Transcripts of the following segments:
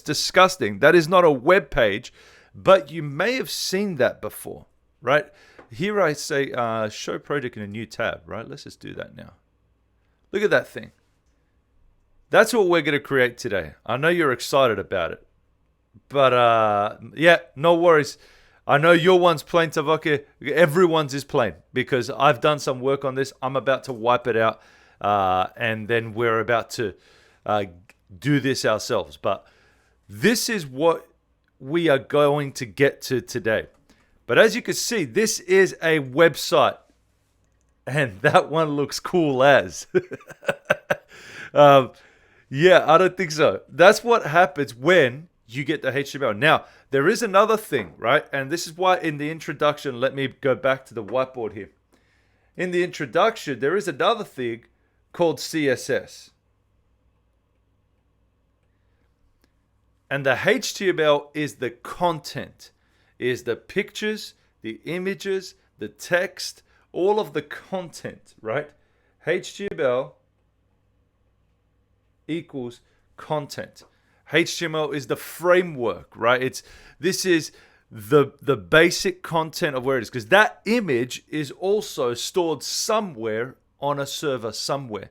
disgusting. That is not a web page, but you may have seen that before, right? Here I say show project in a new tab, right? Let's just do that now. Look at that thing. That's what we're going to create today. I know you're excited about it, but yeah, no worries. I know your one's plain, Tavoke. Everyone's is plain because I've done some work on this. I'm about to wipe it out, and then we're about to do this ourselves. But this is what we are going to get to today. But as you can see, this is a website, and that one looks cool as. Yeah, I don't think so. That's what happens when you get the HTML. Now, there is another thing, right? And this is why in the introduction, let me go back to the whiteboard here. In the introduction, there is another thing called CSS. And the HTML is the content, is the pictures, the images, the text, all of the content, right? HTML equals content. HTML is the framework, right? This is the basic content of where it is, because that image is also stored somewhere on a server somewhere.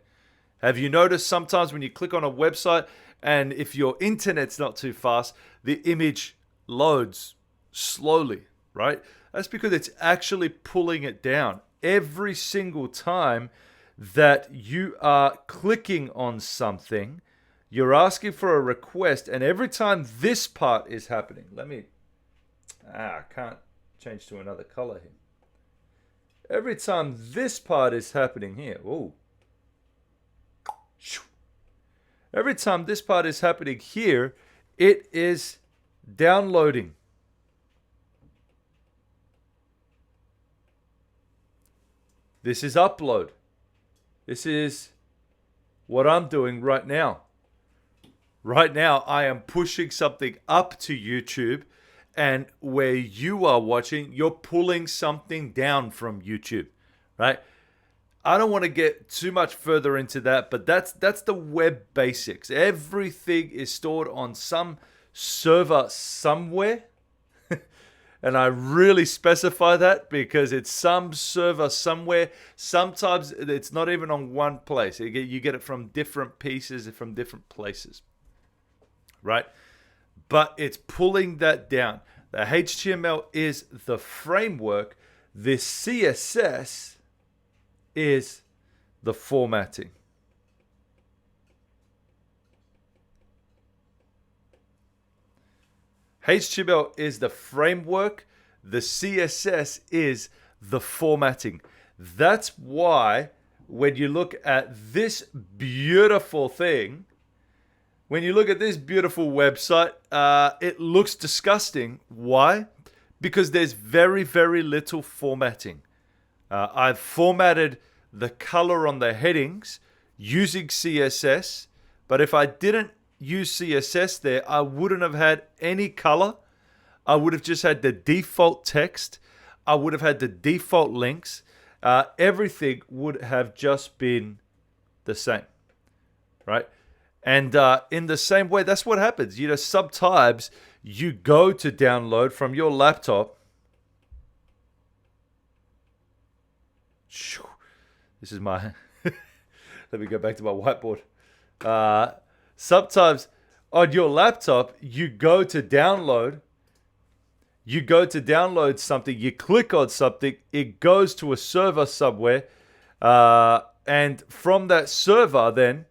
Have you noticed sometimes when you click on a website and if your internet's not too fast, the image loads slowly, right? That's because it's actually pulling it down. Every single time that you are clicking on something, you're asking for a request, and every time this part is happening, I can't change to another color here. Every time this part is happening here, every time this part is happening here, it is downloading. This is upload. This is what I'm doing right now. Right now, I am pushing something up to YouTube, and where you are watching, you're pulling something down from YouTube, right? I don't want to get too much further into that, but that's the web basics. Everything is stored on some server somewhere. And I really specify that because it's some server somewhere. Sometimes it's not even on one place. You get it from different pieces, from different places, right? But it's pulling that down. The HTML is the framework. The CSS is the formatting. HTML is the framework. The CSS is the formatting. That's why when you look at this beautiful thing, when you look at this beautiful website, it looks disgusting. Why? Because there's very, very little formatting. I've formatted the color on the headings using CSS, but if I didn't use CSS there, I wouldn't have had any color. I would have just had the default text. I would have had the default links. Everything would have just been the same, right? And in the same way, that's what happens. Sometimes you go to download from your laptop. This is my... Let me go back to my whiteboard. Sometimes on your laptop, you go to download something, you click on something, it goes to a server somewhere, and from that server then,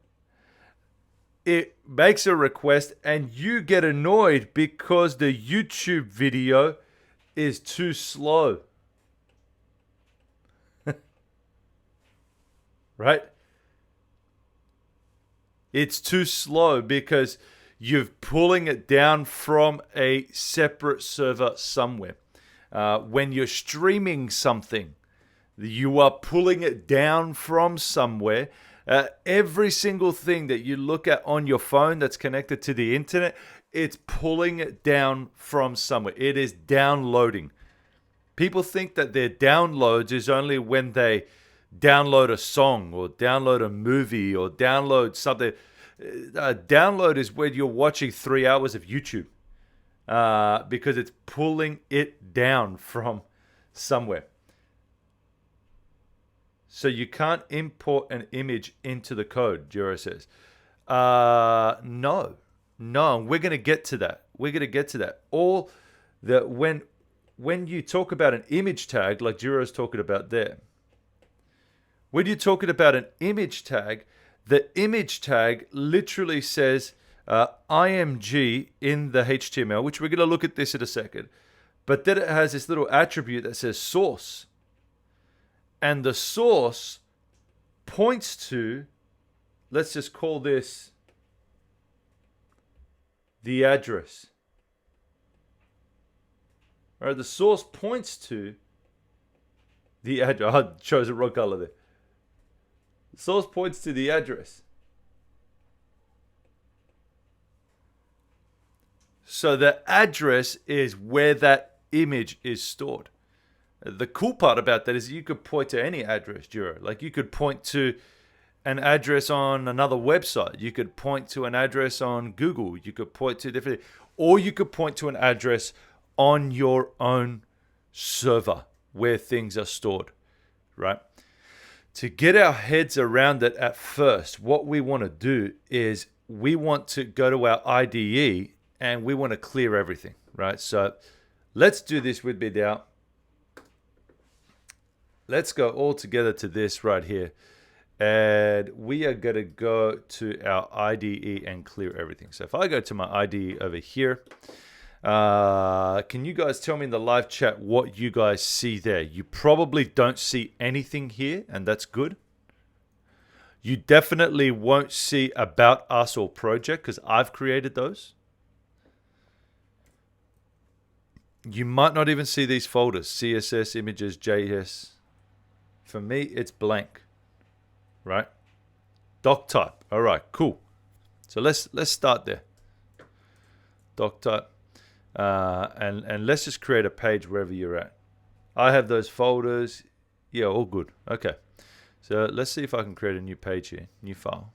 it makes a request, and you get annoyed because the YouTube video is too slow. Right? It's too slow because you're pulling it down from a separate server somewhere. When you're streaming something, you are pulling it down from somewhere. Every single thing that you look at on your phone that's connected to the internet, it's pulling it down from somewhere. It is downloading. People think that their downloads is only when they download a song or download a movie or download something. Download is when you're watching 3 hours of YouTube because it's pulling it down from somewhere. So you can't import an image into the code, Jiro says. No, we're going to get to that. All that when you talk about an image tag, like Jiro's talking about there, when you're talking about an image tag, the image tag literally says img in the HTML, which we're going to look at this in a second. But then it has this little attribute that says source. And the source points to, let's just call this the address. All right, the source points to the address. I chose the wrong color there. The source points to the address. So the address is where that image is stored. The cool part about that is you could point to any address, Jiro. Like you could point to an address on another website. You could point to an address on Google. You could point to different, or you could point to an address on your own server where things are stored, right? To get our heads around it at first, what we want to do is we want to go to our IDE and we want to clear everything, right? So let's do this with me now. Let's go all together to this right here. And we are going to go to our IDE and clear everything. So if I go to my IDE over here, can you guys tell me in the live chat what you guys see there? You probably don't see anything here, and that's good. You definitely won't see about us or project because I've created those. You might not even see these folders, CSS, images, JS. For me, it's blank, right? Doc type. All right, cool. So let's start there. Doc type, and let's just create a page wherever you're at. I have those folders. Yeah, all good. Okay. So let's see if I can create a new page here, new file.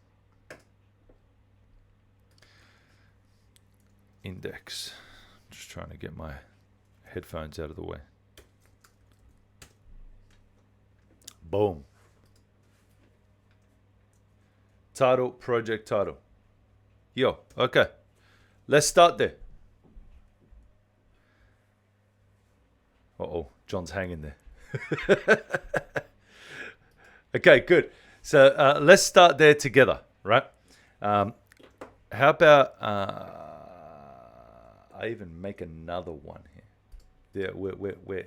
Index. Just trying to get my headphones out of the way. Boom. Title, project title. Yo, okay. Let's start there. Uh-oh, John's hanging there. Okay, good. So let's start there together, right? How about I even make another one here? Yeah, we're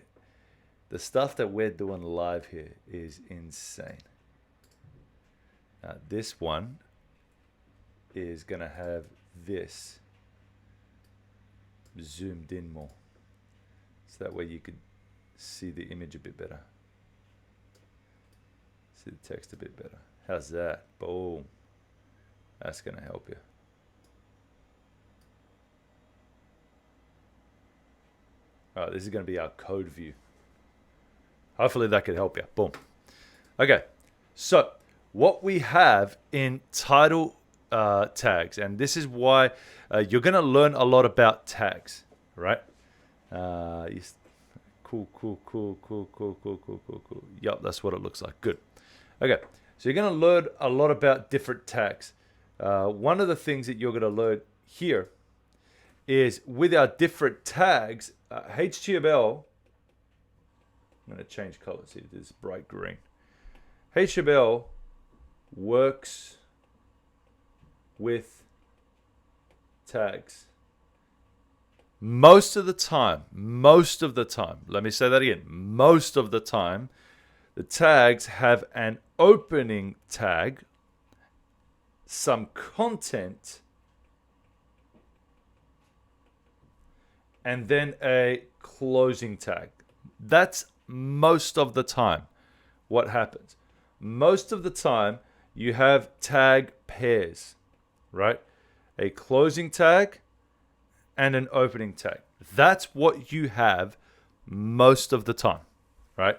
the stuff that we're doing live here is insane. This one is going to have this zoomed in more. So that way you could see the image a bit better. See the text a bit better. How's that? Boom. That's going to help you. All right, this is going to be our code view. Hopefully that could help you. Boom. Okay, so what we have in title tags, and this is why you're going to learn a lot about tags, right? Cool. Yep, that's what it looks like. Good. Okay, so you're going to learn a lot about different tags. One of the things that you're going to learn here is with our different tags, HTML. I'm going to change colors here. This is bright green. HTML works with tags. Most of the time, let me say that again. Most of the time, the tags have an opening tag, some content, and then a closing tag. That's most of the time what happens. Most of the time you have tag pairs, right? A closing tag and an opening tag. That's what you have most of the time, right?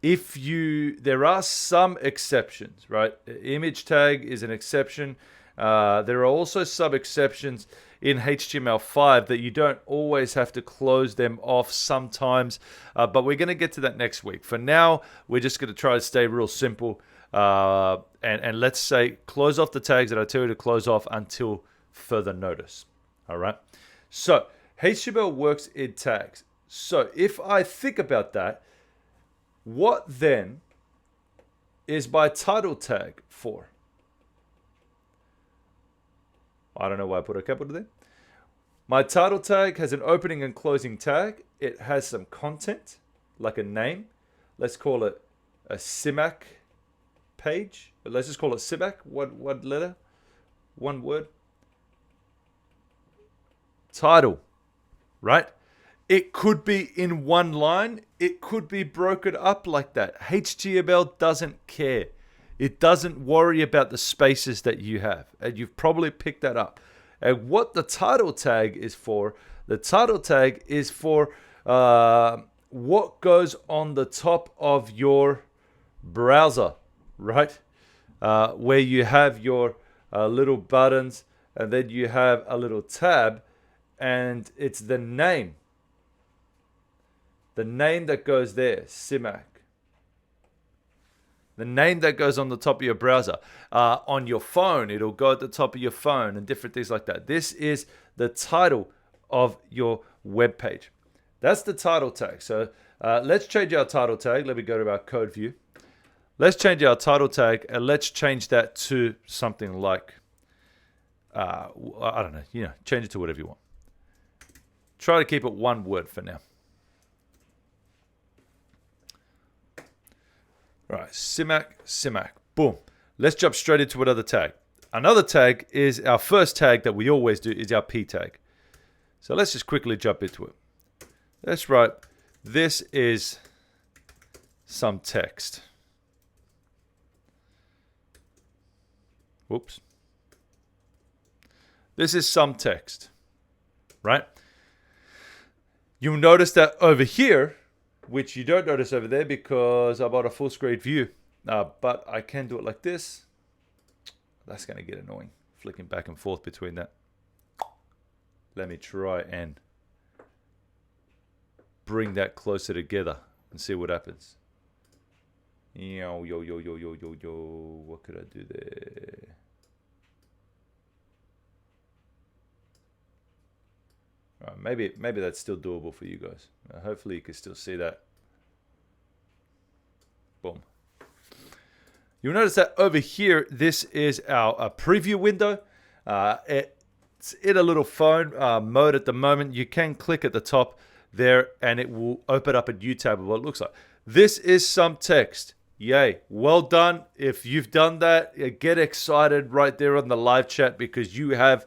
There are some exceptions, right? Image tag is an exception. There are also some exceptions in HTML5 that you don't always have to close them off sometimes, but we're going to get to that next week. For now, we're just going to try to stay real simple, and let's say close off the tags that I tell you to close off until further notice. All right. So HTML works in tags. So if I think about that, what then is my title tag for? I don't know why I put a capital there. My title tag has an opening and closing tag. It has some content, like a name. Let's call it a Simak page. Let's just call it Simak. One letter, one word. Title, right? It could be in one line. It could be broken up like that. HTML doesn't care. It doesn't worry about the spaces that you have. And you've probably picked that up. And what the title tag is for, the title tag is for what goes on the top of your browser, right? Where you have your little buttons, and then you have a little tab, and it's the name. The name that goes there, Simak. The name that goes on the top of your browser. On your phone, it'll go at the top of your phone and different things like that. This is the title of your web page. That's the title tag. So let's change our title tag. Let me go to our code view. Let's change our title tag, and let's change that to something like, I don't know, change it to whatever you want. Try to keep it one word for now. All right, Simak, boom. Let's jump straight into another tag. Another tag is our first tag that we always do is our P tag. So let's just quickly jump into it. Let's write, this is some text. Whoops. This is some text, right? You'll notice that over here, which you don't notice over there because I'm on a full screen view. But I can do it like this. That's going to get annoying, flicking back and forth between that. Let me try and bring that closer together and see what happens. Yo. What could I do there? All right, maybe that's still doable for you guys. Hopefully you can still see that. Boom. You'll notice that over here, this is our preview window. It's in a little phone mode at the moment. You can click at the top there and it will open up a new tab of what it looks like. This is some text. Yay. Well done. If you've done that, get excited right there on the live chat because you have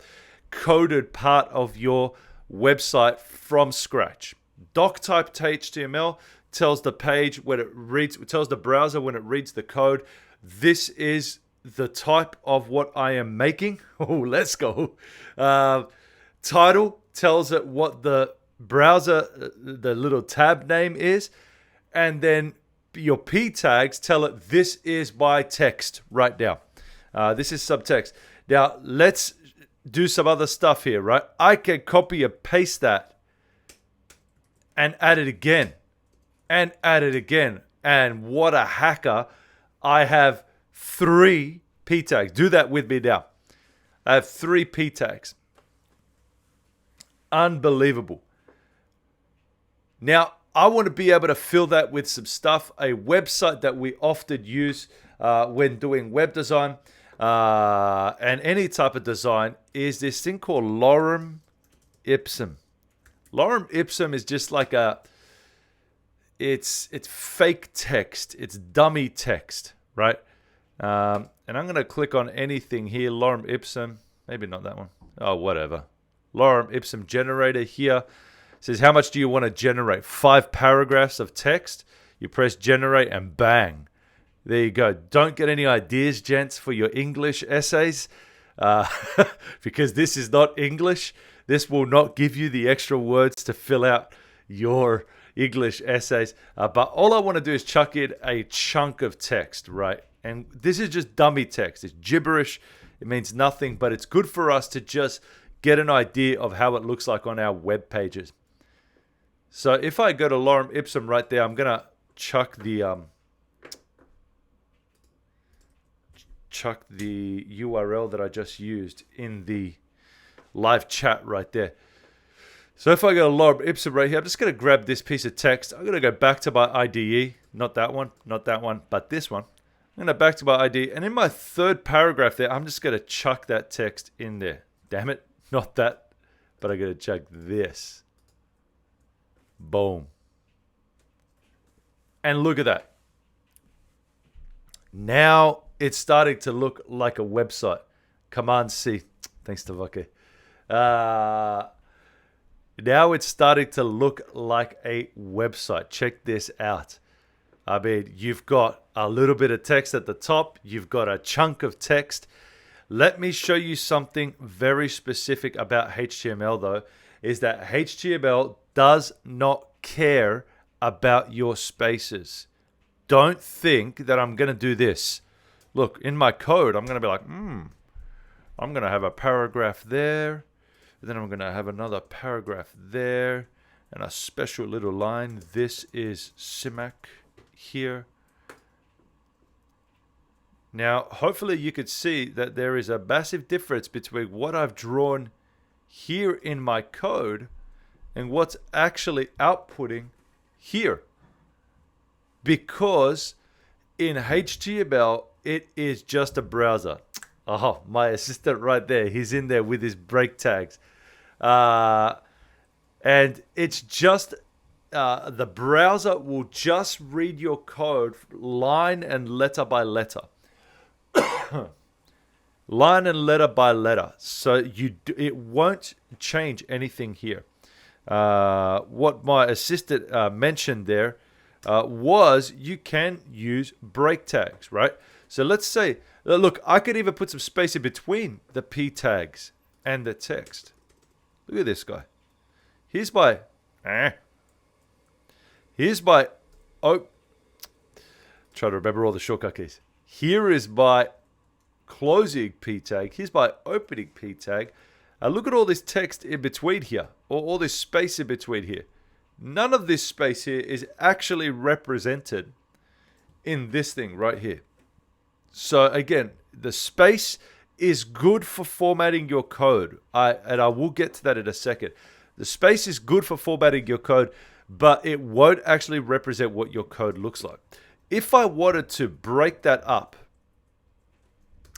coded part of your website from scratch. Doc type HTML tells the page when it reads, tells the browser when it reads the code. This is the type of what I am making. Oh, let's go. Title tells it what the browser, the little tab name is. And then your P tags tell it this is my text right now. This is subtext. Now, let's do some other stuff here, right? I can copy and paste that and add it again and add it again. And what a hacker. I have 3 P tags. Do that with me now. I have 3 P tags. Unbelievable. Now, I want to be able to fill that with some stuff. A website that we often use when doing web design and any type of design is this thing called Lorem Ipsum. Lorem Ipsum is just like it's fake text. It's dummy text, right? And I'm going to click on anything here. Lorem Ipsum. Maybe not that one. Oh, whatever. Lorem Ipsum generator here. Says, how much do you want to generate? 5 paragraphs of text. You press generate and bang. There you go. Don't get any ideas, gents, for your English essays because this is not English. This will not give you the extra words to fill out your English essays. But all I want to do is chuck in a chunk of text, right? And this is just dummy text. It's gibberish. It means nothing, but it's good for us to just get an idea of how it looks like on our web pages. So if I go to Lorem Ipsum right there, I'm going to chuck the URL that I just used in the live chat right there. So if I go to Lorem Ipsum right here, I'm just going to grab this piece of text. I'm going to go back to my IDE, not that one, but this one. I'm going to back to my IDE, and in my third paragraph there, I'm just going to chuck that text in there. Damn it, not that, but I'm going to chuck this. Boom. And look at that. Now it's starting to look like a website. Command C. Thanks to Vake. Now it's starting to look like a website. Check this out. I mean, you've got a little bit of text at the top. You've got a chunk of text. Let me show you something very specific about HTML, though, is that HTML does not care about your spaces. Don't think that I'm going to do this. Look, in my code, I'm going to be like, I'm going to have a paragraph there. And then I'm going to have another paragraph there. And a special little line. This is Simak here. Now, hopefully you could see that there is a massive difference between what I've drawn here in my code and what's actually outputting here. Because in HTML, it is just a browser. Oh, my assistant right there. He's in there with his break tags. And it's just, the browser will just read your code line and letter by letter. Line and letter by letter. So it won't change anything here. What my assistant mentioned there was you can use break tags, right? So let's say, look, I could even put some space in between the P tags and the text. Look at this guy. Here's my, try to remember all the shortcut keys. Here is my closing P tag. Here's my opening P tag. Look at all this text in between here, or all this space in between here. None of this space here is actually represented in this thing right here. So again, the space is good for formatting your code. And I will get to that in a second. The space is good for formatting your code, but it won't actually represent what your code looks like. If I wanted to break that up,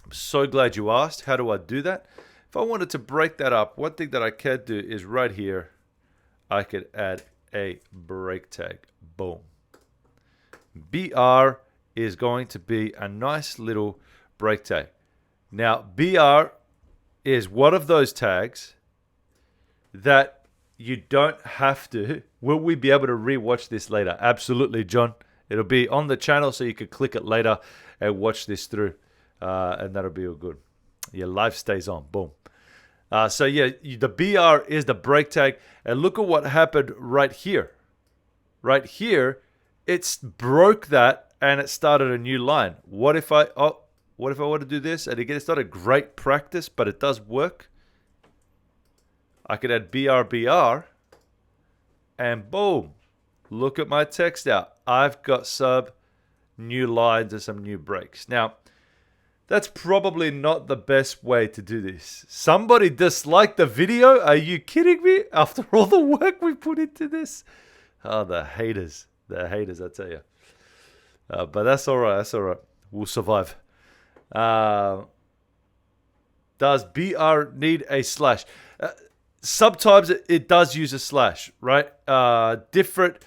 I'm so glad you asked. How do I do that? If I wanted to break that up, one thing that I can do is right here, I could add a break tag. Boom. BR is going to be a nice little break tag. Now, BR is one of those tags that you don't have to. Will we be able to rewatch this later? Absolutely, John. It'll be on the channel so you can click it later and watch this through. And that'll be all good. Your life stays on. Boom. So yeah, the BR is the break tag. And look at what happened right here. Right here, it's broke that and it started a new line. What if I want to do this? And again, it's not a great practice, but it does work. I could add BR, and boom. Look at my text out. I've got some new lines and some new breaks. Now, that's probably not the best way to do this. Somebody disliked the video? Are you kidding me? After all the work we put into this? Oh, the haters. The haters, I tell you. But that's all right. That's all right. We'll survive. Does BR need a slash? Sometimes it does use a slash, right? Different.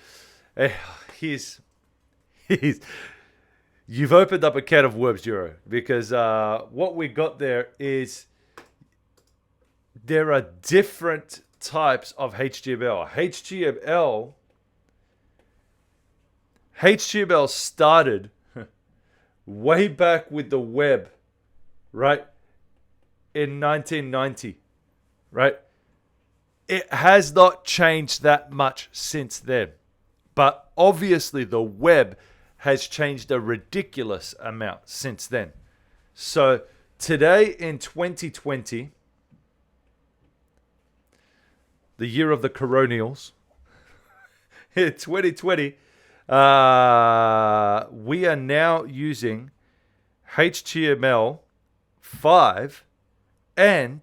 You've opened up a can of worms, Juro, because what we got there is there are different types of HTML. HTML started way back with the web, right? In 1990, right? It has not changed that much since then. But obviously the web has changed a ridiculous amount since then. So today in 2020, the year of the coronials, in 2020, we are now using HTML5 and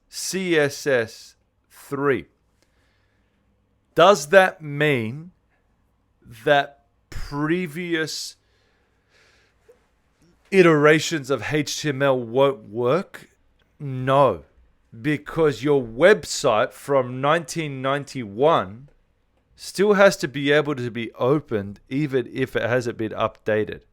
CSS3. Does that mean that previous iterations of HTML won't work? No, because your website from 1991 still has to be able to be opened even if it hasn't been updated.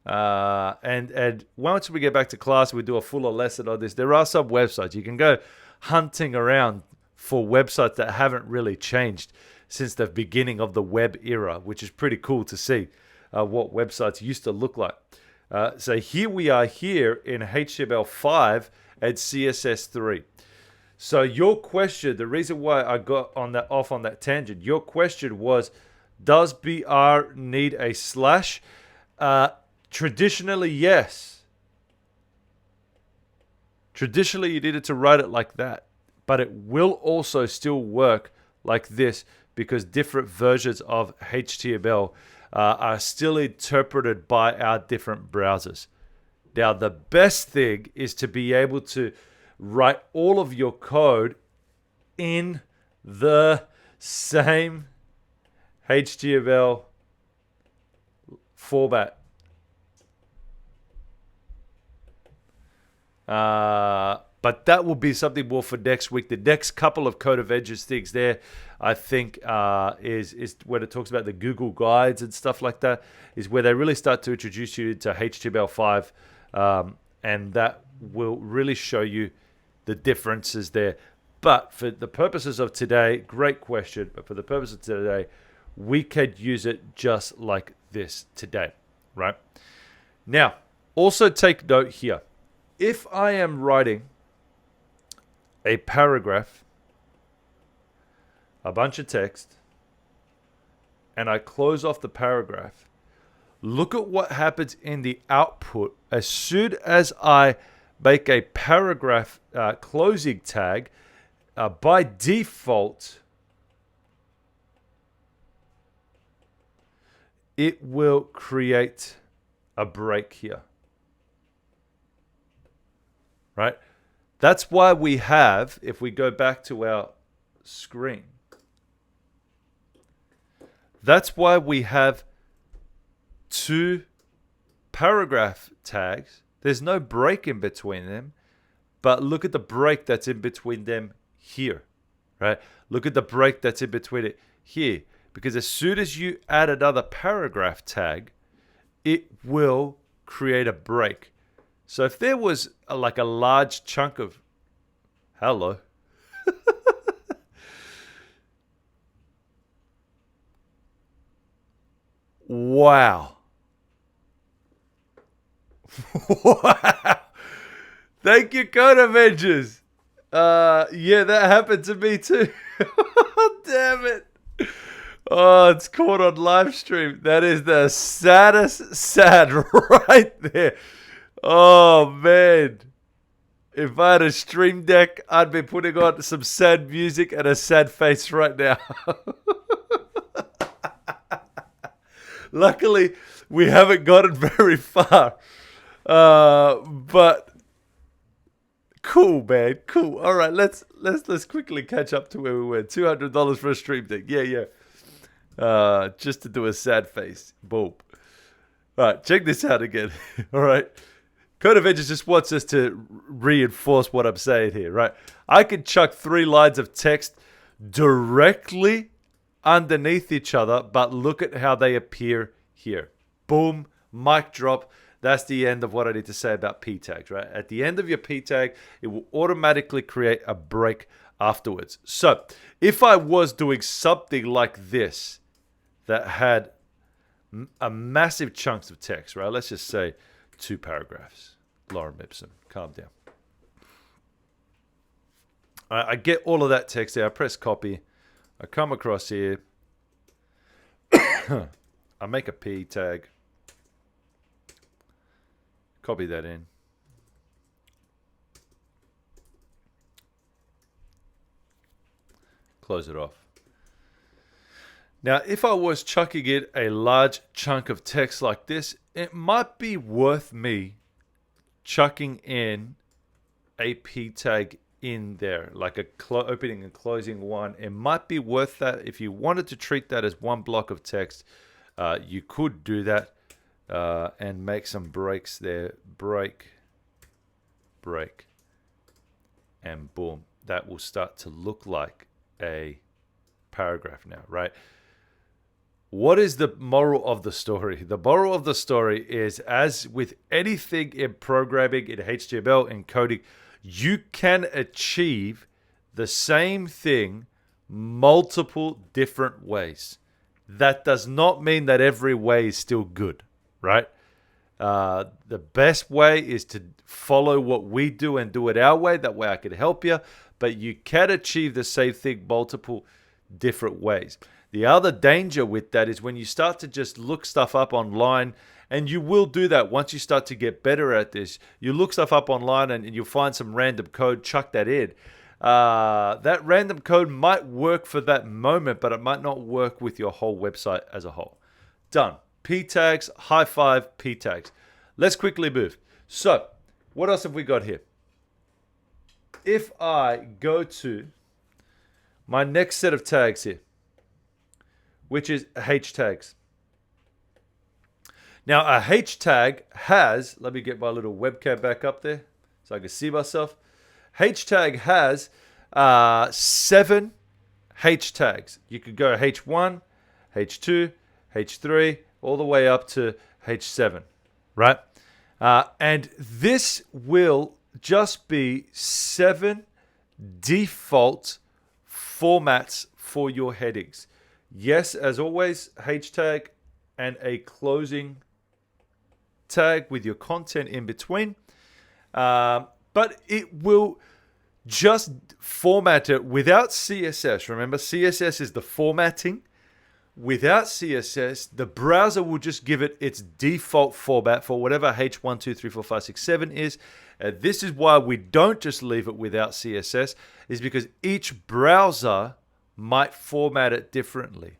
And once we get back to class, we do a fuller lesson on this. There are some websites. You can go hunting around for websites that haven't really changed since the beginning of the web era, which is pretty cool to see what websites used to look like. So here we are here in HTML5 and CSS3. So your question, the reason why I got on that off on that tangent, your question was, does BR need a slash? Traditionally, yes. Traditionally, you needed to write it like that, but it will also still work like this because different versions of HTML are still interpreted by our different browsers. Now, the best thing is to be able to write all of your code in the same HTML format. But that will be something more for next week. The next couple of Code of Edges things there, I think, is when it talks about the Google Guides and stuff like that, is where they really start to introduce you to HTML5, and that will really show you the differences there. But for the purposes of today, great question, but for the purposes of today, we could use it just like this today, right? Now, also take note here. If I am writing a paragraph, a bunch of text, and I close off the paragraph, look at what happens in the output as soon as I make a paragraph closing tag. By default, it will create a break here. Right? That's why we have, if we go back to our screen, that's why we have two paragraph tags. There's no break in between them, but look at the break that's in between them here, right? Look at the break that's in between it here, because as soon as you add another paragraph tag, it will create a break. So if there was like a large chunk of hello, wow. Wow. Thank you, Code Avengers. Yeah, that happened to me too. Damn it. Oh, it's caught on Livestream. That is the saddest sad right there. Oh, man. If I had a stream deck, I'd be putting on some sad music and a sad face right now. Luckily, we haven't gotten very far. But cool, man. Cool. All right, let's quickly catch up to where we were. $200 for a stream deck. Yeah. Just to do a sad face. Boom. All right, check this out again. All right. Code of Edges just wants us to reinforce what I'm saying here, right? I could chuck 3 lines of text directly underneath each other, but look at how they appear here. Boom, mic drop. That's the end of what I need to say about p tags, right? At the end of your p tag, it will automatically create a break afterwards. So if I was doing something like this that had a massive chunks of text, right? Let's just say 2 paragraphs. Lorem Ipsum. Calm down. I get all of that text there. I press copy. I come across here. I make a p tag. Copy that in. close it off. Now, if I was chucking in a large chunk of text like this, it might be worth me chucking in a p tag in there, like a opening and closing one. It might be worth that. If you wanted to treat that as one block of text, you could do that and make some breaks there. Break, and boom. That will start to look like a paragraph now, right? What is the moral of the story? The moral of the story is, as with anything in programming, in HTML, in coding, you can achieve the same thing multiple different ways. That does not mean that every way is still good, right? The best way is to follow what we do and do it our way. That way I can help you. But you can achieve the same thing multiple different ways. The other danger with that is when you start to just look stuff up online, and you will do that once you start to get better at this. You look stuff up online and you'll find some random code, chuck that in. That random code might work for that moment, but it might not work with your whole website as a whole. Done. P tags, high five, P tags. Let's quickly move. So, what else have we got here? If I go to my next set of tags here, which is H tags. Now, a H tag has, let me get my little webcam back up there so I can see myself. H tag has 7 H tags. You could go H1, H2, H3, all the way up to H7, right? And this will just be 7 default formats for your headings. Yes, as always, H tag and a closing tag with your content in between. But it will just format it without CSS. Remember, CSS is the formatting. Without CSS, the browser will just give it its default format for whatever H1, 2, 3, 4, 5, 6, 7 is. This is why we don't just leave it without CSS, is because each browser might format it differently.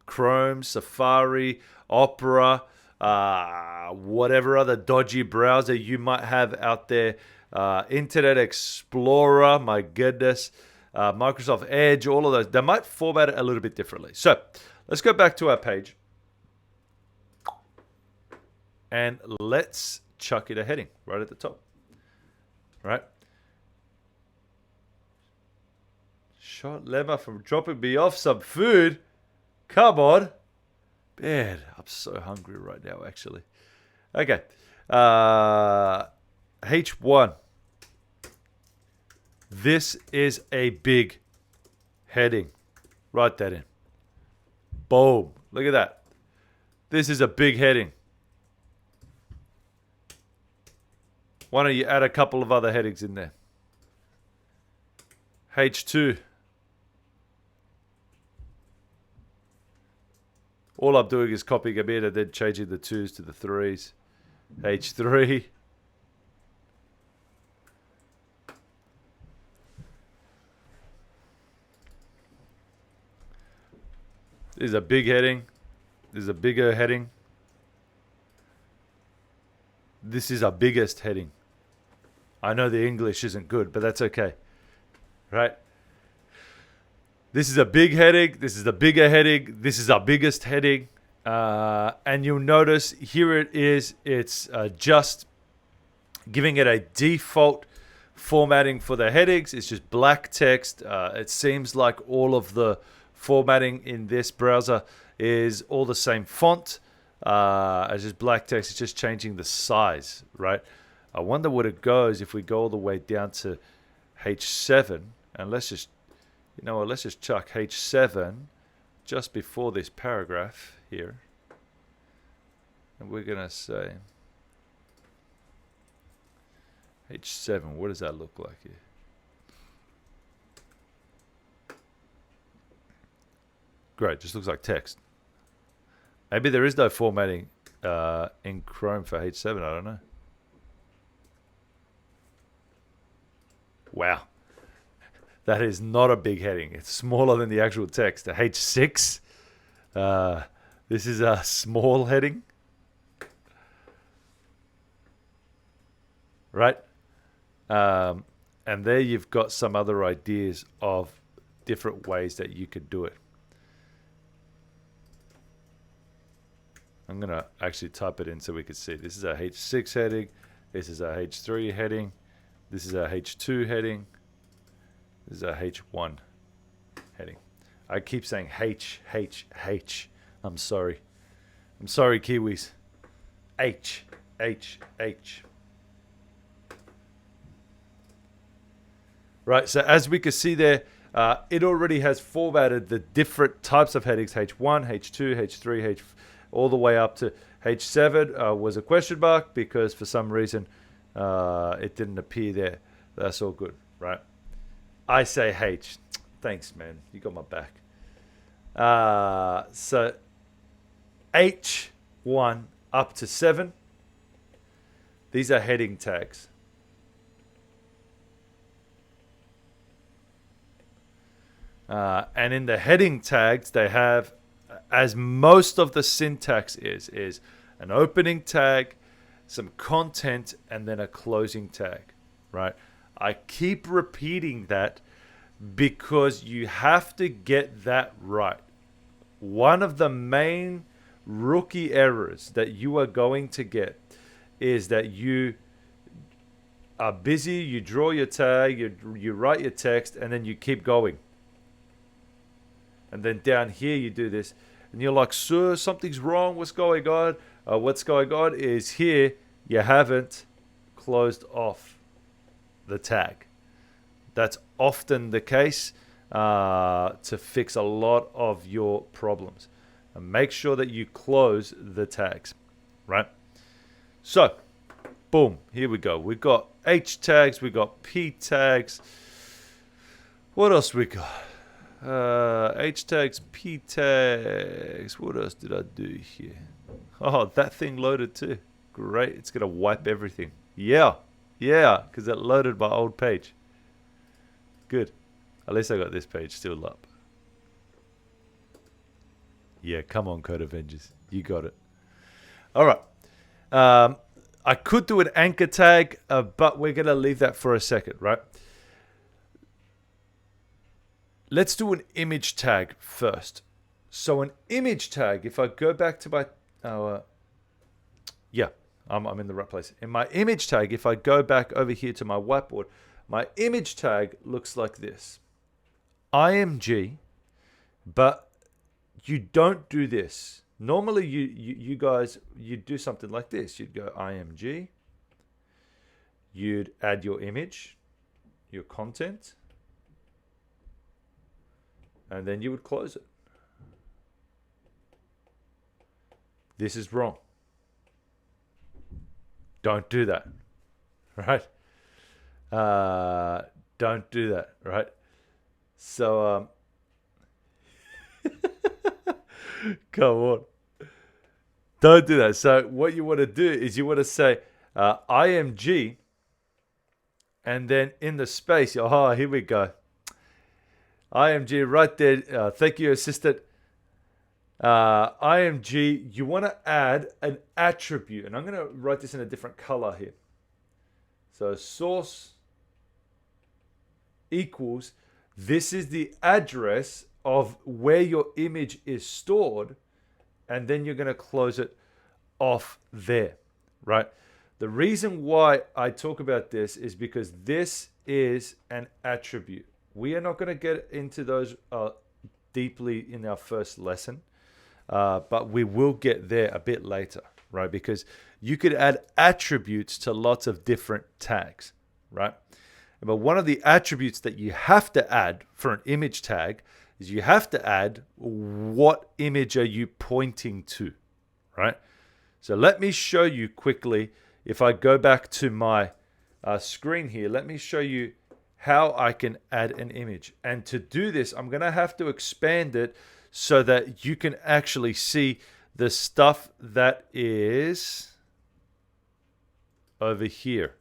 Chrome, Safari, Opera, whatever other dodgy browser you might have out there, Internet Explorer, my goodness, Microsoft Edge, all of those, they might format it a little bit differently. So let's go back to our page and let's chuck it a heading right at the top, right? Shot Lemma from dropping me off some food. Come on. Man, I'm so hungry right now, actually. Okay. H1. This is a big heading. Write that in. Boom. Look at that. This is a big heading. Why don't you add a couple of other headings in there? H2. All I'm doing is copying a bit and then changing the 2s to the 3s. H3. This is a big heading. This is a bigger heading. This is our biggest heading. I know the English isn't good, but that's okay. Right? This is a big heading. This is a bigger heading. This is our biggest heading. And you'll notice here it is. It's just giving it a default formatting for the headings. It's just black text. It seems like all of the formatting in this browser is all the same font. It's just black text. It's just changing the size, right? I wonder what it goes if we go all the way down to H7. And let's just, you know what, let's just chuck H7 just before this paragraph here. And we're going to say H7. What does that look like here? Great, just looks like text. Maybe there is no formatting in Chrome for H7. I don't know. that is not a big heading. It's smaller than the actual text. A H6. This is a small heading. Right? And there you've got some other ideas of different ways that you could do it. I'm going to actually type it in so we can see. This is a H6 heading. This is a H3 heading. This is a H2 heading. This is a H1 heading. I keep saying H, H, H. I'm sorry. I'm sorry, Kiwis. H, H, H. Right, so as we can see there, it already has formatted the different types of headings, H1, H2, H3, H, all the way up to H7 was a question mark because for some reason it didn't appear there. That's all good, right? I say H. Thanks, man. You got my back. So H1 up to 7. These are heading tags. And in the heading tags, they have, as most of the syntax is an opening tag, some content, and then a closing tag, right? I keep repeating that because you have to get that right. One of the main rookie errors that you are going to get is that you are busy, you draw your tag, you write your text, and then you keep going. And then down here you do this, and you're like, sir, something's wrong. What's going on? What's going on is here you haven't closed off the tag. That's often the case to fix a lot of your problems. And make sure that you close the tags, right? So, boom, here we go. We've got H tags, we've got P tags. What else we got? H tags, P tags. What else did I do here? Oh, that thing loaded too. Great. It's going to wipe everything. Yeah, because it loaded my old page. Good. At least I got this page still up. Yeah, come on, Code Avengers. You got it. All right. I could do an anchor tag, but we're going to leave that for a second, right? Let's do an image tag first. So an image tag, if I go back to my, I'm in the right place. In my image tag, if I go back over here to my whiteboard, my image tag looks like this. IMG, but you don't do this. Normally you guys, you'd do something like this. You'd go IMG, you'd add your image, your content, and then you would close it. This is wrong. Don't do that, right? Don't do that, right? So, come on. Don't do that. So what you want to do is you want to say IMG, and then in the space, here we go. IMG right there. Thank you, assistant. IMG, you want to add an attribute. And I'm going to write this in a different color here. So source equals, this is the address of where your image is stored. And then you're going to close it off there, right? The reason why I talk about this is because this is an attribute. We are not going to get into those deeply in our first lesson, but we will get there a bit later, right? Because you could add attributes to lots of different tags, right? But one of the attributes that you have to add for an image tag is you have to add what image are you pointing to, right? So let me show you quickly. If I go back to my screen here, let me show you how I can add an image. And to do this, I'm going to have to expand it so that you can actually see the stuff that is over here.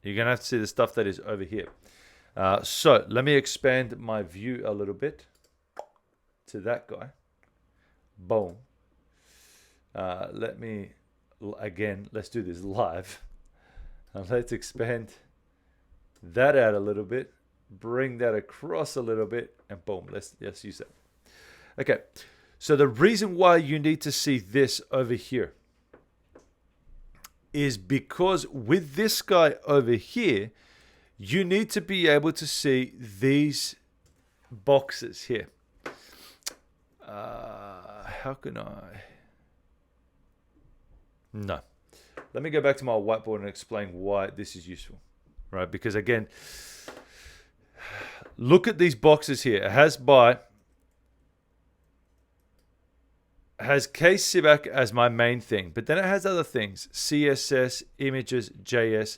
You're going to have to see the stuff that is over here. So let me expand my view a little bit to that guy. Boom. Let me, again, let's do this live. Let's expand that out a little bit. Bring that across a little bit. And boom, let's use that. Okay. So the reason why you need to see this over here is because with this guy over here, you need to be able to see these boxes here. How can I? No. Let me go back to my whiteboard and explain why this is useful, right? Because again, look at these boxes here. It has Simak as my main thing, but then it has other things: CSS, images, JS.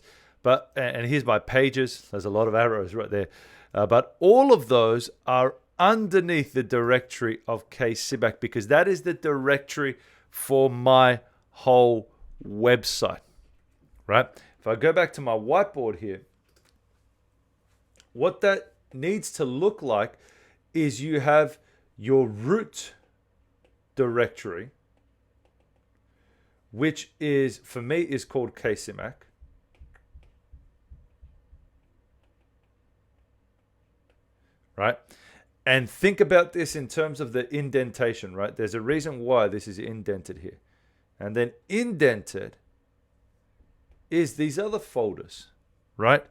And here's my pages. There's a lot of arrows right there. But all of those are underneath the directory of Simak because that is the directory for my whole website, right? If I go back to my whiteboard here, what that needs to look like is you have your root directory, which is, for me, is called Simak. Right? And think about this in terms of the indentation, right? There's a reason why this is indented here. And then indented is these other folders, right?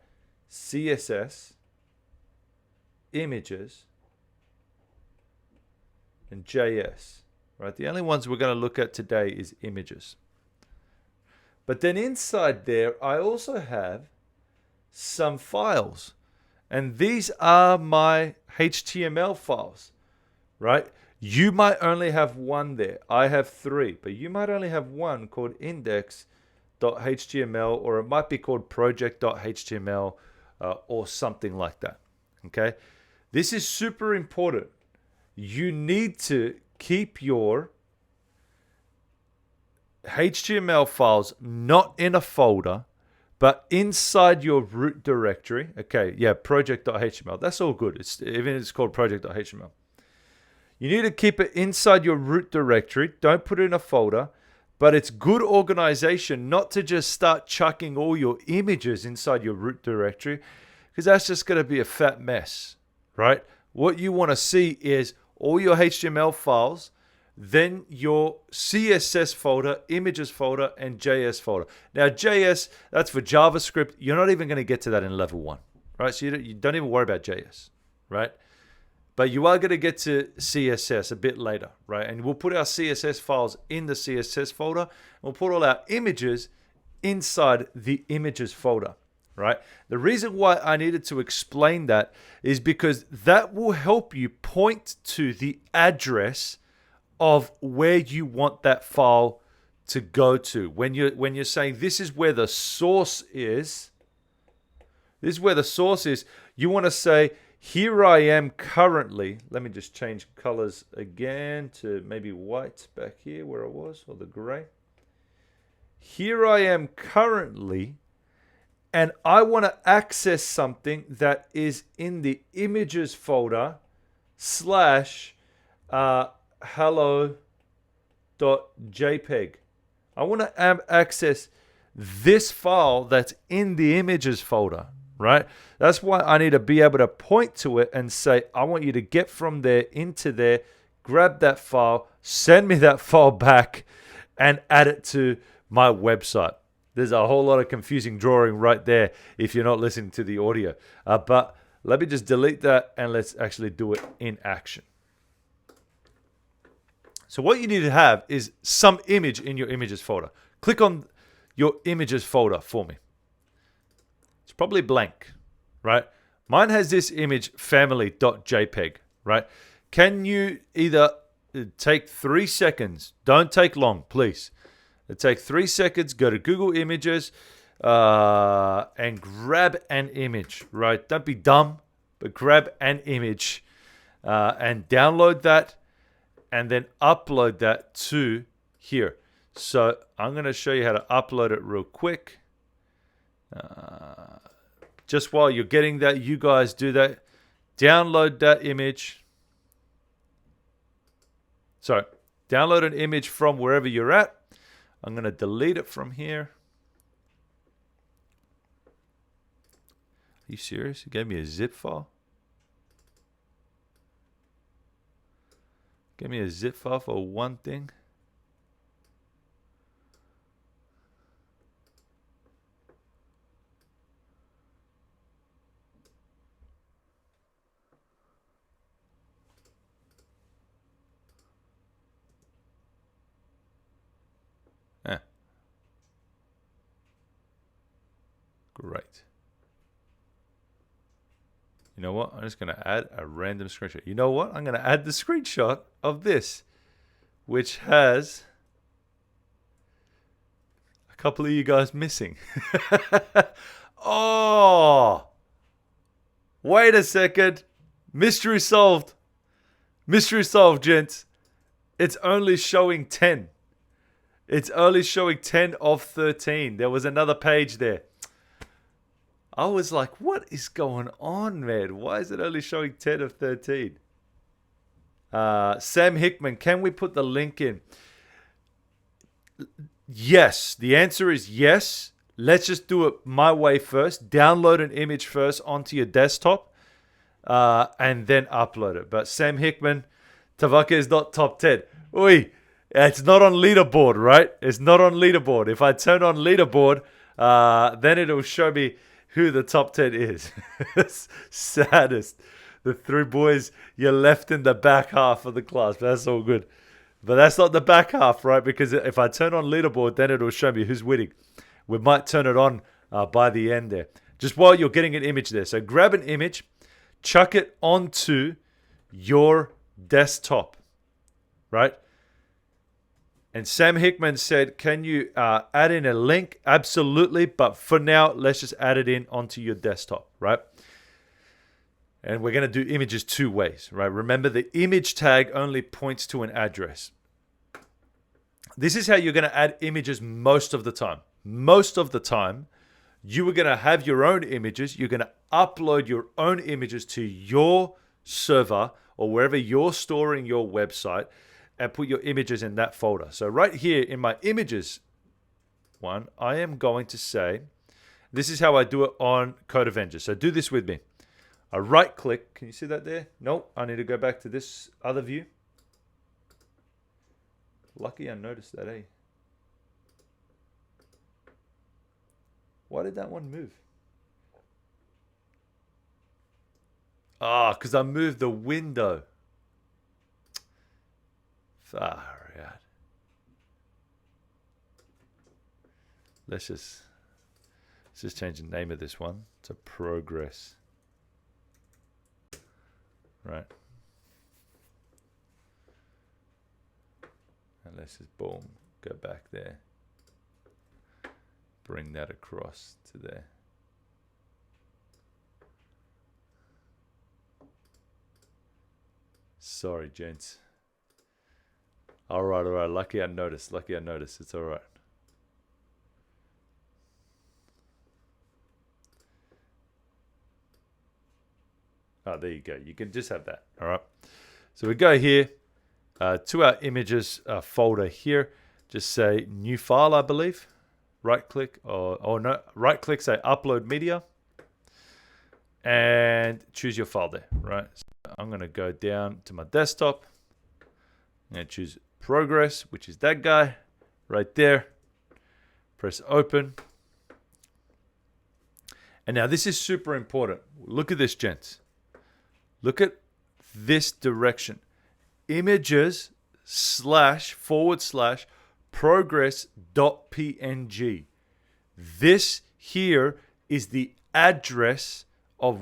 CSS, images, and JS, right? The only ones we're going to look at today is images. But then inside there, I also have some files. And these are my HTML files, right? You might only have one there. I have 3, but you might only have one called index.html, or it might be called project.html or something like that, okay? This is super important. You need to keep your HTML files not in a folder, but inside your root directory. Okay, yeah, project.html. That's all good. Even if it's called project.html. You need to keep it inside your root directory. Don't put it in a folder. But it's good organization not to just start chucking all your images inside your root directory, because that's just going to be a fat mess, right? What you want to see is all your HTML files, then your CSS folder, images folder, and JS folder. Now, JS, that's for JavaScript. You're not even going to get to that in level 1, right? So you don't even worry about JS, right? But you are going to get to CSS a bit later, right? And we'll put our CSS files in the CSS folder. And we'll put all our images inside the images folder, right? The reason why I needed to explain that is because that will help you point to the address of where you want that file to go to. When you're saying this is where the source is, you want to say, here I am currently. Let me just change colors again to maybe white back here where I was, or the gray. Here I am currently, and I want to access something that is in the images folder / hello.jpg. I want to access this file that's in the images folder, right? That's why I need to be able to point to it and say, I want you to get from there into there, grab that file, send me that file back, and add it to my website. There's a whole lot of confusing drawing right there if you're not listening to the audio. But let me just delete that and let's actually do it in action. So what you need to have is some image in your images folder. Click on your images folder for me. It's probably blank, right? Mine has this image family.jpg, right? Can you either take 3 seconds, don't take long, please. Take 3 seconds, go to Google Images and grab an image, right? Don't be dumb, but grab an image and download that. And then upload that to here. So I'm going to show you how to upload it real quick. just while you're getting that, you guys do that. Download that image. Sorry, download an image from wherever you're at. I'm going to delete it from here. Are you serious? You gave me a zip file? Give me a zip file for one thing. Great. You know what? I'm just going to add a random screenshot. You know what? I'm going to add the screenshot of this, which has a couple of you guys missing. Oh, wait a second. Mystery solved. Mystery solved, gents. It's only showing 10. It's only showing 10 of 13. There was another page there. I was like, what is going on, man? Why is it only showing 10 of 13? Sam Hickman, can we put the link in? Yes. The answer is yes. Let's just do it my way first. Download an image first onto your desktop and then upload it. But Sam Hickman, Tavaka is not top 10. Oi, it's not on leaderboard, right? It's not on leaderboard. If I turn on leaderboard, then it'll show me who the top 10 is. Saddest. The three boys you left in the back half of the class. That's all good. But that's not the back half, right? Because if I turn on leaderboard, then it'll show me who's winning. We might turn it on by the end there. Just while you're getting an image there. So grab an image, chuck it onto your desktop, right? And Sam Hickman said, can you add in a link? Absolutely. But for now, let's just add it in onto your desktop, right? And we're going to do images two ways, right? Remember, the image tag only points to an address. This is how you're going to add images most of the time. Most of the time, you are going to have your own images. You're going to upload your own images to your server or wherever you're storing your website, and put your images in that folder. So right here in my images one, I am going to say, this is how I do it on Code Avengers. So do this with me. I right click. Can you see that there? Nope. I need to go back to this other view. Lucky I noticed that, eh? Why did that one move? Because I moved the window. Far out. Let's just change the name of this one to Progress. Right. And let's just boom, go back there. Bring that across to there. Sorry, gents. All right. Lucky I noticed. It's all right. Oh, there you go. You can just have that. All right. So we go here to our images folder here. Just say new file, I believe. Right click or no, right click, say upload media. And choose your file there. Right. So I'm going to go down to my desktop. I'm going to choose Progress, which is that guy right there. Press open. And now this is super important. Look at this, gents. Look at this direction. Images // progress.png. This here is the address of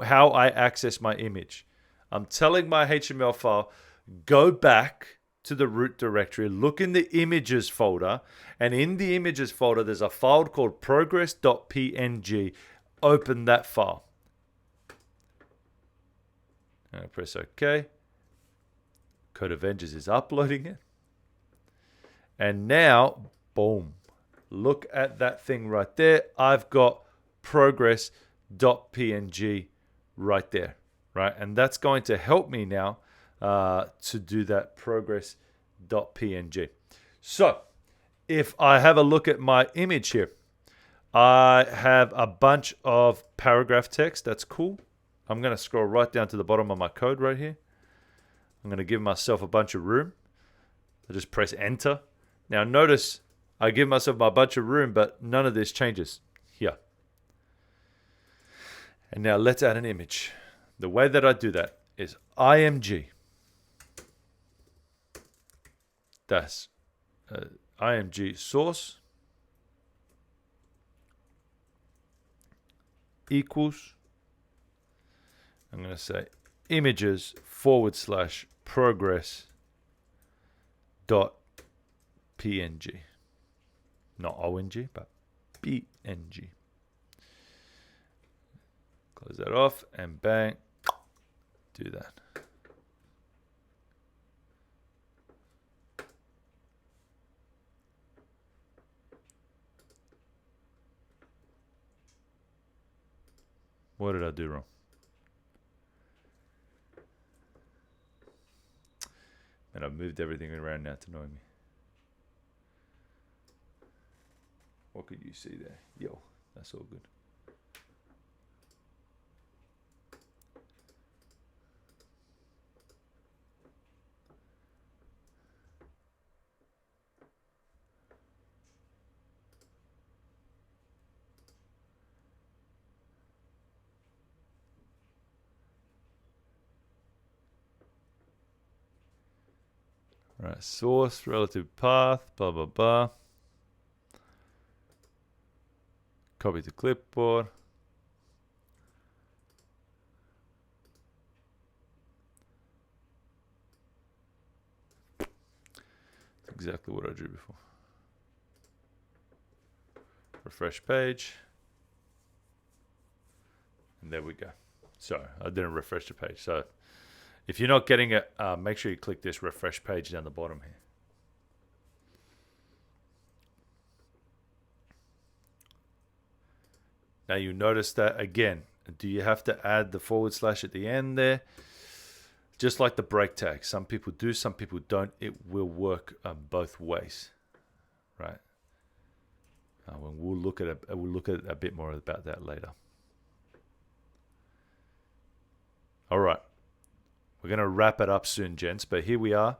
how I access my image. I'm telling my HTML file, go back to the root directory, look in the images folder, and in the images folder, there's a file called progress.png. Open that file. And I press OK. Code Avengers is uploading it. And now, boom. Look at that thing right there. I've got Progress .png right there, right? And that's going to help me now to do that progress.png. So if I have a look at my image here, I have a bunch of paragraph text. That's cool. I'm going to scroll right down to the bottom of my code right here. I'm going to give myself a bunch of room. I just press enter. Now notice I give myself a bunch of room, but none of this changes here. And now let's add an image. The way that I do that is img. That's img source equals, I'm going to say images / progress dot png. Not ONG, but PNG. Close that off and bang, do that. What did I do wrong? And I've moved everything around now to annoy me. What could you see there? Yo, that's all good. Right, source, relative path, blah, blah, blah. Copy to clipboard. Exactly what I drew before. Refresh page. And there we go. So I didn't refresh the page. So if you're not getting it, make sure you click this refresh page down the bottom here. Now you notice that again. Do you have to add the / at the end there? Just like the break tag. Some people do, some people don't. It will work both ways, right? We'll look at it. We'll look at a bit more about that later. All right, we're going to wrap it up soon, gents. But here we are.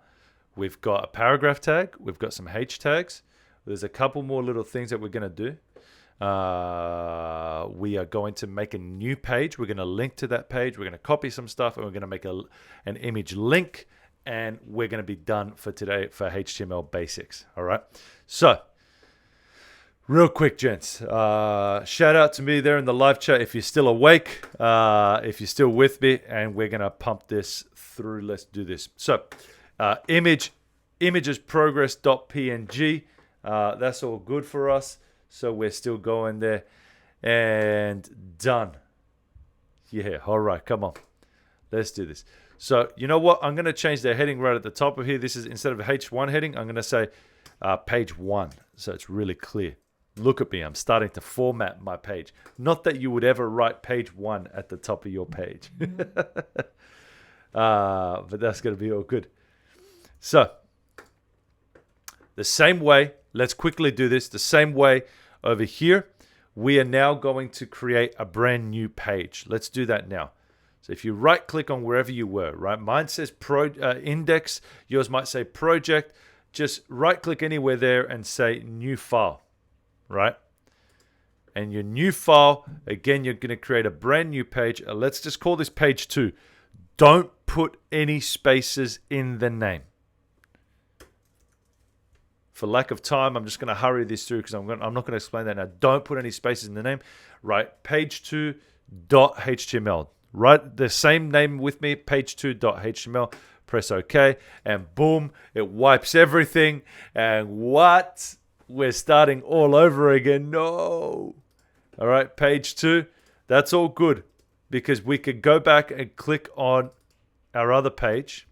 We've got a paragraph tag. We've got some H tags. There's a couple more little things that we're going to do. We are going to make a new page. We're going to link to that page. We're going to copy some stuff, and we're going to make an image link, and we're going to be done for today for HTML basics. All right. So, real quick, gents. Shout out to me there in the live chat if you're still awake, if you're still with me, and we're going to pump this through. Let's do this. So, images progress.png. That's all good for us. So we're still going there. And done. Yeah, all right, come on. Let's do this. So you know what? I'm going to change the heading right at the top of here. This is, instead of H1 heading, I'm going to say page 1. So it's really clear. Look at me. I'm starting to format my page. Not that you would ever write page 1 at the top of your page. But that's going to be all good. So the same way, let's quickly do this. The same way over here, we are now going to create a brand new page. Let's do that now. So if you right click on wherever you were, right? Mine says index, yours might say project. Just right click anywhere there and say new file, right? And your new file, again, you're going to create a brand new page. Let's just call this page 2. Don't put any spaces in the name. For lack of time, I'm just going to hurry this through because I'm not going to explain that now. Don't put any spaces in the name. Right, page2.html. Write the same name with me, page2.html. Press OK, and boom, it wipes everything. And what? We're starting all over again. No. All right, page 2. That's all good because we could go back and click on our other page.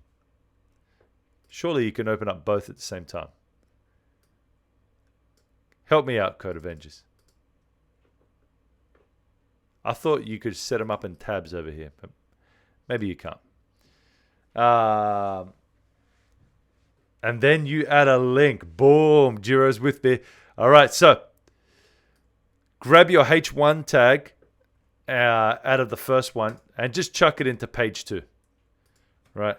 Surely you can open up both at the same time. Help me out, Code Avengers. I thought you could set them up in tabs over here, but maybe you can't. And then you add a link. Boom, Jiro's with me. All right, so grab your H1 tag out of the first one and just chuck it into page 2. Right?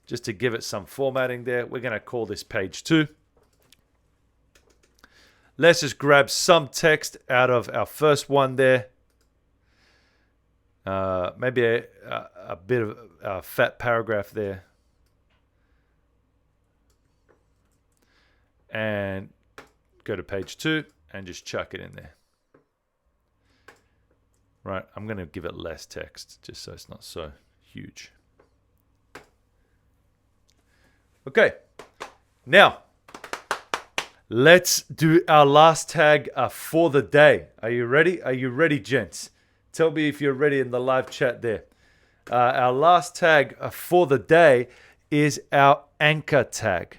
Just to give it some formatting there. We're going to call this page 2. Let's just grab some text out of our first one there. Maybe a bit of a fat paragraph there. And go to page 2 and just chuck it in there. Right, I'm going to give it less text just so it's not so huge. Okay, now let's do our last tag for the day. Are you ready? Are you ready, gents? Tell me if you're ready in the live chat there. Our last tag for the day is our anchor tag.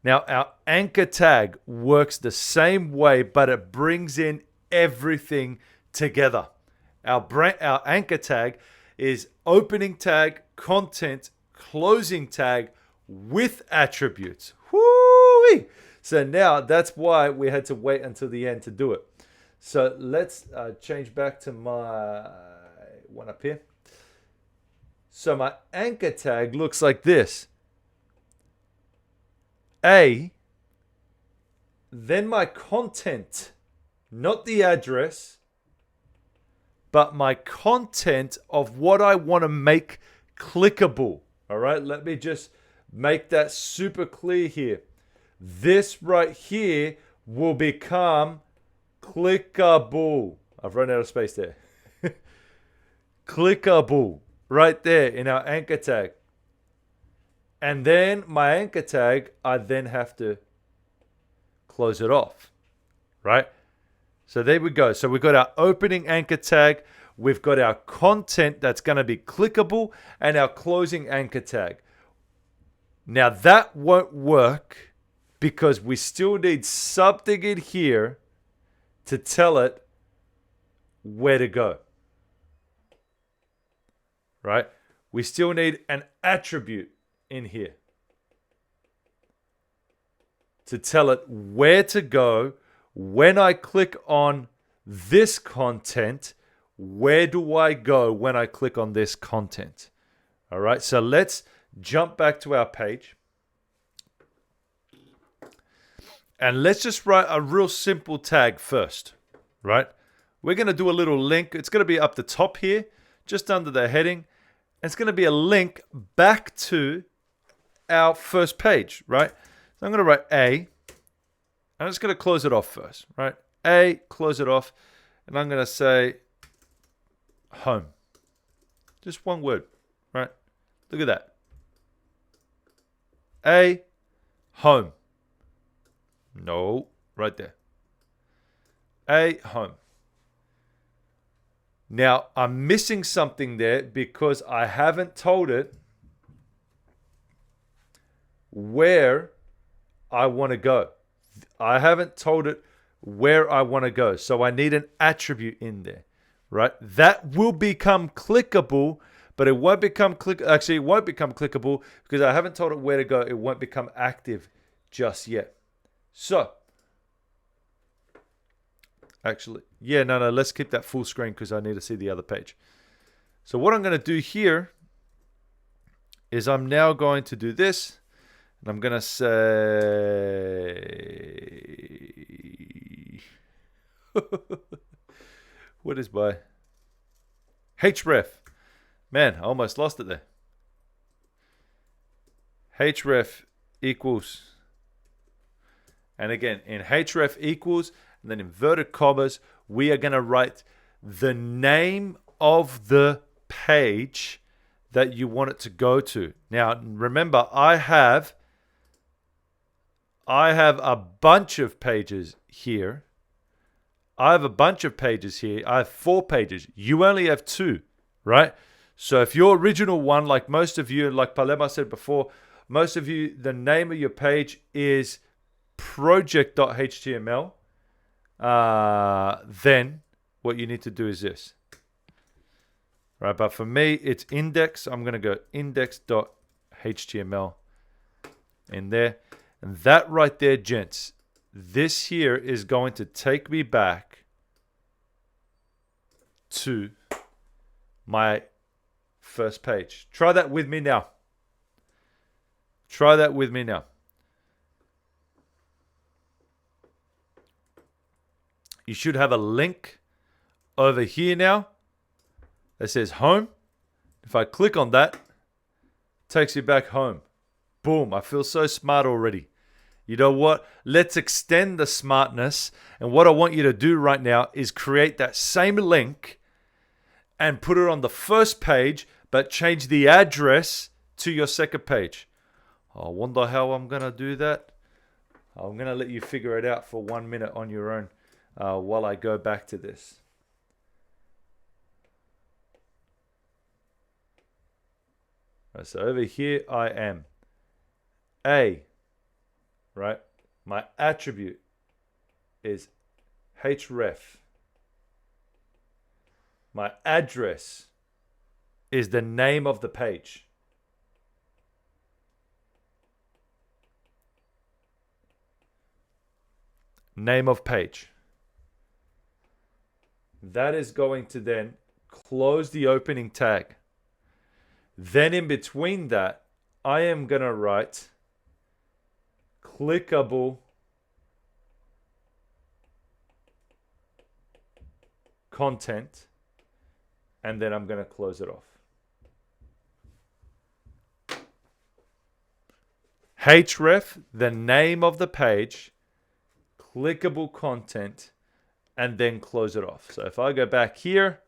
Now, our anchor tag works the same way, but it brings in everything together. Our anchor tag is opening tag, content, closing tag with attributes. Whoo-wee! So now that's why we had to wait until the end to do it. So let's change back to my one up here. So my anchor tag looks like this. A, then my content, not the address, but my content of what I want to make clickable. All right, let me just make that super clear here. This right here will become clickable. I've run out of space there. Clickable right there in our anchor tag. And then my anchor tag, I then have to close it off, right? So there we go. So we've got our opening anchor tag. We've got our content that's going to be clickable and our closing anchor tag. Now that won't work because we still need something in here to tell it where to go, right? We still need an attribute in here to tell it where to go. When I click on this content, where do I go when I click on this content? All right, so let's jump back to our page. And let's just write a real simple tag first, right? We're going to do a little link. It's going to be up the top here, just under the heading. It's going to be a link back to our first page, right? So I'm going to write A. I'm just going to close it off first, right? A, close it off. And I'm going to say home. Just one word, right? Look at that. A, home. No, right there. A, home. Now, I'm missing something there because I haven't told it where I want to go. I haven't told it where I want to go. So I need an attribute in there, right? That will become clickable, but it won't become Actually, it won't become clickable because I haven't told it where to go. It won't become active just yet. So, actually, yeah, no, let's keep that full screen because I need to see the other page. So what I'm going to do here is I'm now going to do this. And I'm going to say, what is my href? Man, I almost lost it there. Href equals, and again, in href equals, and then inverted commas, we are going to write the name of the page that you want it to go to. Now, remember, I have a bunch of pages here. I have 4 pages. You only have 2, right? So if your original one, like most of you, like Palema said before, most of you, the name of your page is project.html, then what you need to do is this. Right, but for me, it's index. I'm going to go index.html in there. And that right there, gents, this here is going to take me back to my first page. Try that with me now. Try that with me now. You should have a link over here now that says home. If I click on that, it takes you back home. Boom, I feel so smart already. You know what? Let's extend the smartness. And what I want you to do right now is create that same link and put it on the first page, but change the address to your second page. I wonder how I'm going to do that. I'm going to let you figure it out for 1 minute on your own while I go back to this. So over here I am. Right? My attribute is href. My address is the name of the page. Name of page. That is going to then close the opening tag. Then in between that, I am going to write clickable content, and then I'm going to close it off. Href, the name of the page, clickable content, and then close it off. So if I go back here,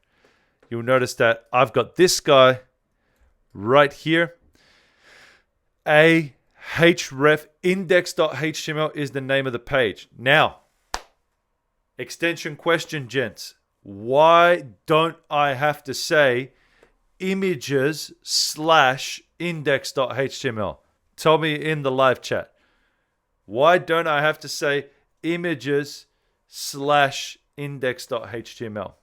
you'll notice that I've got this guy right here. A href index.html is the name of the page. Now, extension question, gents. Why don't I have to say images/index.html? Tell me in the live chat. Why don't I have to say images/index.html?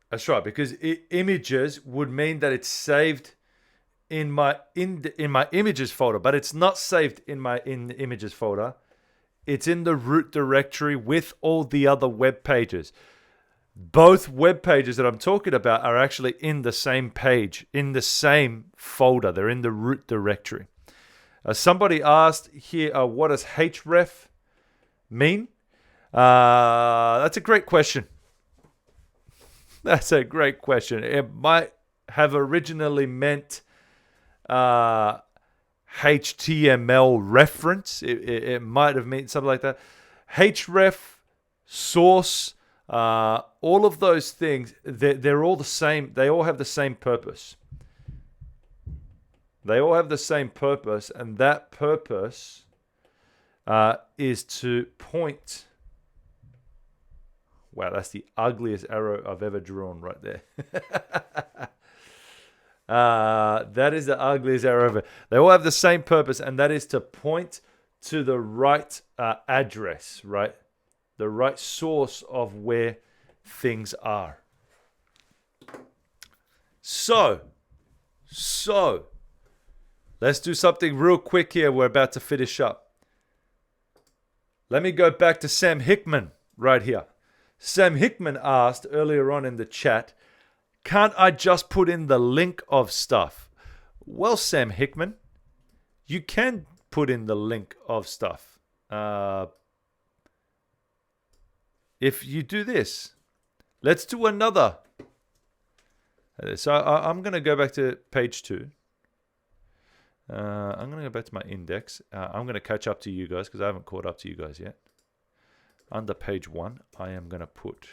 That's right, because images would mean that it's saved in my images folder, but it's not saved in the images folder. It's in the root directory with all the other web pages. Both web pages that I'm talking about are actually in the same page, in the same folder. They're in the root directory. Somebody asked here, what does href mean? That's a great question. That's a great question. It might have originally meant HTML reference. It might have meant something like that. Href, source, all of those things, they're all the same. They all have the same purpose. They all have the same purpose, and that purpose is to point. Wow, that's the ugliest arrow I've ever drawn right there. That is the ugliest arrow ever. They all have the same purpose, and that is to point to the right address, right? The right source of where things are. So, let's do something real quick here. We're about to finish up. Let me go back to Sam Hickman right here. Sam Hickman asked earlier on in the chat, can't I just put in the link of stuff? Well, Sam Hickman, you can put in the link of stuff. If you do this, let's do another. So I'm going to go back to page 2. I'm going to go back to my index. I'm going to catch up to you guys because I haven't caught up to you guys yet. Under page 1, I am going to put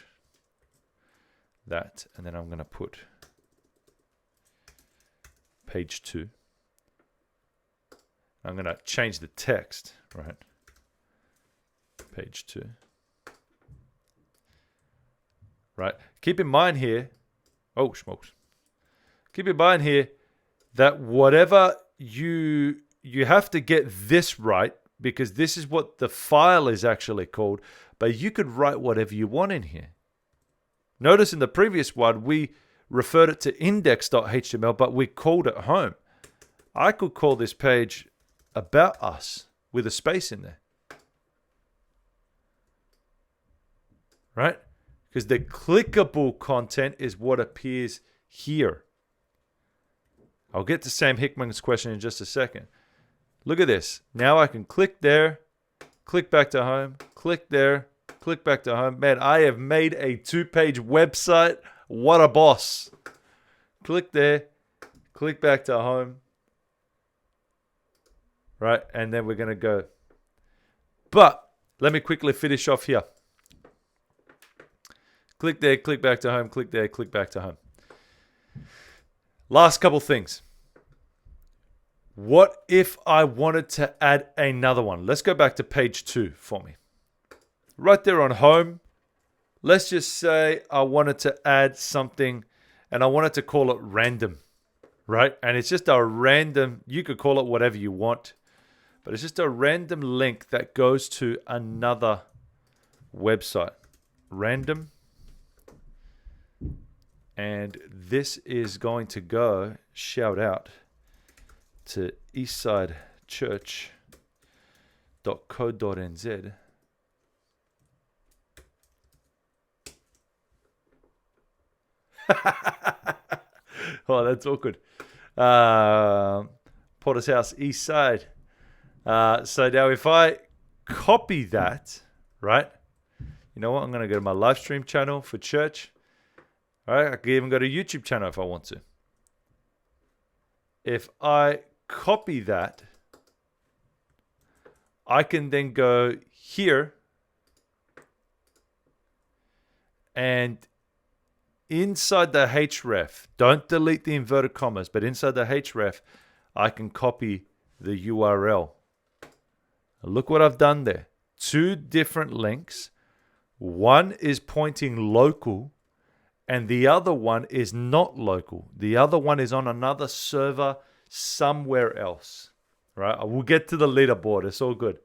that, and then I'm going to put page 2. I'm going to change the text, right? Page 2. Right. Keep in mind here, oh, smokes. Keep in mind here, that whatever you have to get this right, because this is what the file is actually called, but you could write whatever you want in here. Notice in the previous one, we referred it to index.html, but we called it home. I could call this page about us with a space in there. Right? Because the clickable content is what appears here. I'll get to Sam Hickman's question in just a second. Look at this. Now I can click there, click back to home, click there, click back to home. Man, I have made a 2-page website. What a boss. Click there, click back to home. Right? And then we're going to go. But let me quickly finish off here. Click there, click back to home, click there, click back to home. Last couple things. What if I wanted to add another one? Let's go back to page 2 for me. Right there on home, let's just say I wanted to add something and I wanted to call it random, right? And it's just a random, you could call it whatever you want, but it's just a random link that goes to another website. Random. And this is going to go, shout out, to eastsidechurch.co.nz. Oh, that's awkward. Potter's House, East Side. So now if I copy that, right? You know what? I'm going to go to my Livestream channel for church. All right, I can even go to YouTube channel if I want to. If I copy that, I can then go here and inside the href, don't delete the inverted commas, but inside the href, I can copy the URL. Look what I've done there. 2 different links. One is pointing local, and the other one is not local. The other one is on another server somewhere else, right? We'll get to the leaderboard. It's all good.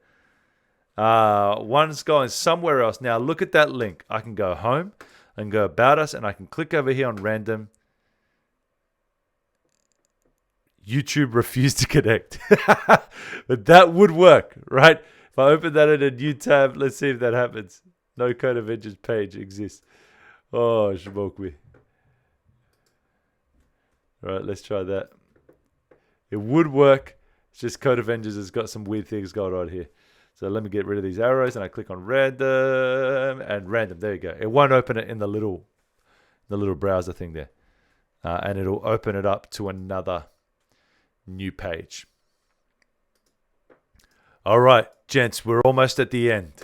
One's going somewhere else. Now look at that link. I can go home and go about us, and I can click over here on random. YouTube refused to connect. But that would work, right? If I open that in a new tab, let's see if that happens. No Code Avengers page exists. Oh, smoke me. Right, let's try that. It would work. It's just Code Avengers has got some weird things going on here. So let me get rid of these arrows, and I click on random and random. There you go. It won't open it in the little browser thing there. And it'll open it up to another new page. All right, gents, we're almost at the end.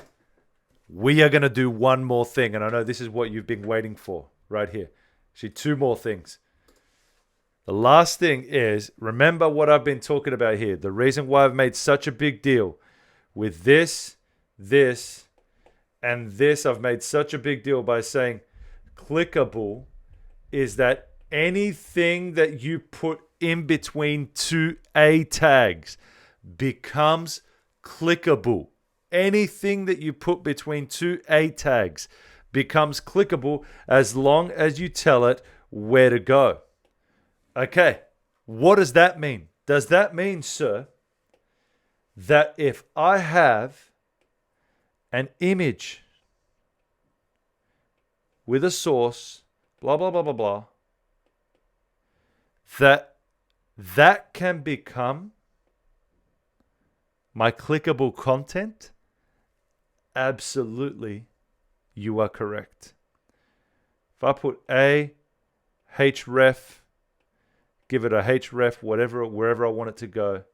We are going to do one more thing, and I know this is what you've been waiting for right here. Actually, 2 more things. The last thing is, remember what I've been talking about here. The reason why I've made such a big deal with this, and this, I've made such a big deal by saying clickable, is that anything that you put in between 2 A tags becomes clickable. Anything that you put between 2 A tags becomes clickable as long as you tell it where to go. Okay, what does that mean? Does that mean, sir, that if I have an image with a source, blah, blah, blah, blah, blah, that can become my clickable content? Absolutely, you are correct. If I put a href, give it a href, wherever I want it to go,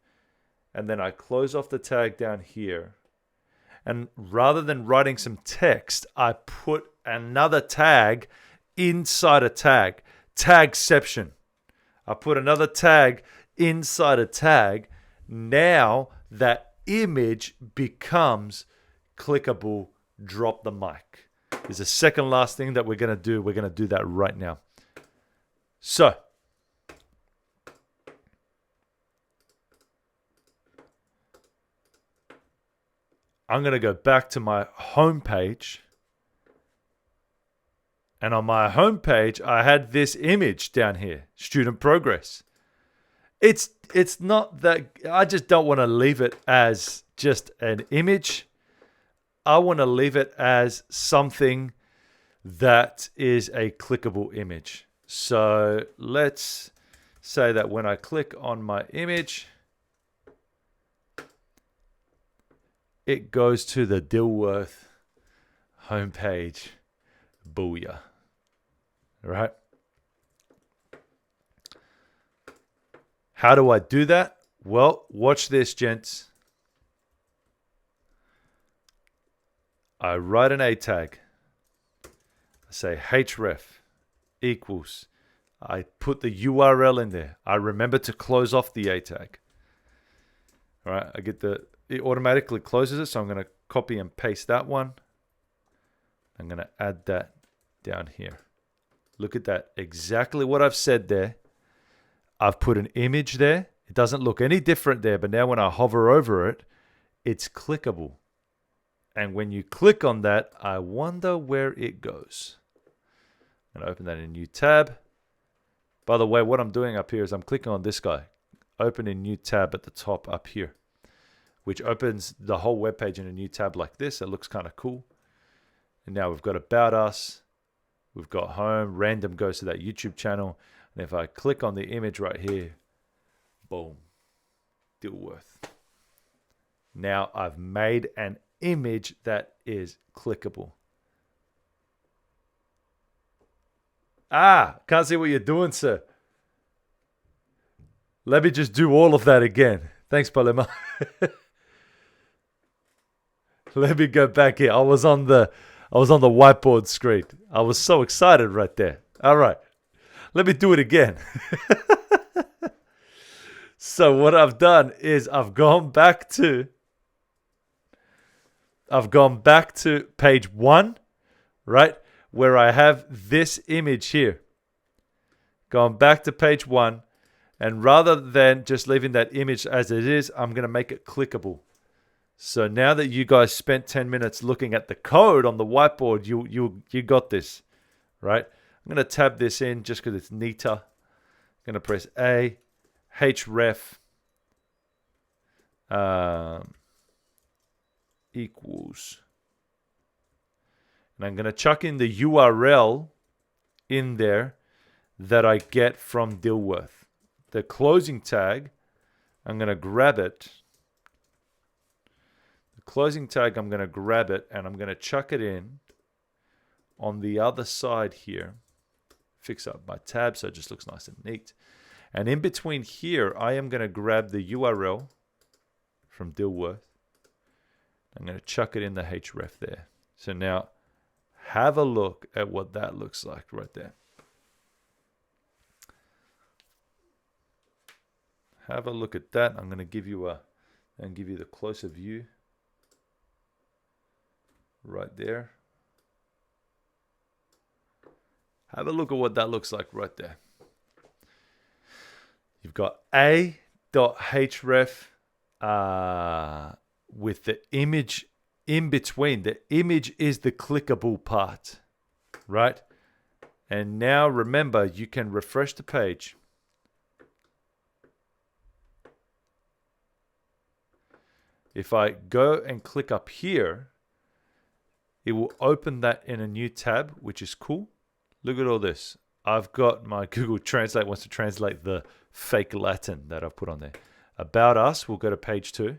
and then I close off the tag down here, and rather than writing some text, I put another tag inside a tag, tagception. I put another tag inside a tag. Now that image becomes clickable. Drop the mic. There's a second last thing that we're going to do. We're going to do that right now. So I'm going to go back to my home page. And on my home page, I had this image down here, student progress. It's not that, I just don't want to leave it as just an image. I want to leave it as something that is a clickable image. So let's say that when I click on my image, it goes to the Dilworth homepage. Booyah. Right? How do I do that? Well, watch this, gents. I write an A tag. I say href equals. I put the URL in there. I remember to close off the A tag. All right, it automatically closes it, so I'm going to copy and paste that one. I'm going to add that down here. Look at that. Exactly what I've said there. I've put an image there. It doesn't look any different there, but now when I hover over it, it's clickable. And when you click on that, I wonder where it goes. I'm going to open that in a new tab. By the way, what I'm doing up here is I'm clicking on this guy. Open a new tab at the top up here, which opens the whole web page in a new tab like this. It looks kind of cool. And now we've got About Us. We've got Home. Random goes to that YouTube channel. And if I click on the image right here, boom, Dilworth. Now I've made an image that is clickable. Can't see what you're doing, sir. Let me just do all of that again. Thanks, Palema. Let me go back here. I was on the whiteboard screen. I was so excited right there. All right. Let me do it again. So what I've done is I've gone back to page 1, right? Where I have this image here. Gone back to page 1. And rather than just leaving that image as it is, I'm going to make it clickable. So now that you guys spent 10 minutes looking at the code on the whiteboard, you got this, right? I'm going to tab this in just because it's neater. I'm going to press A, href equals. And I'm going to chuck in the URL in there that I get from Dilworth. The closing tag, I'm going to grab it. The closing tag, I'm going to grab it and I'm going to chuck it in on the other side here. Fix up my tab so it just looks nice and neat. And in between here, I am going to grab the URL from Dilworth. I'm going to chuck it in the href there. So now have a look at what that looks like right there. Have a look at that. I'm going to give you the closer view right there. Have a look at what that looks like right there. You've got a.href with the image in between. The image is the clickable part, right? And now remember, you can refresh the page. If I go and click up here, it will open that in a new tab, which is cool. Look at all this. I've got my Google Translate wants to translate the fake Latin that I've put on there. About Us will go to page 2.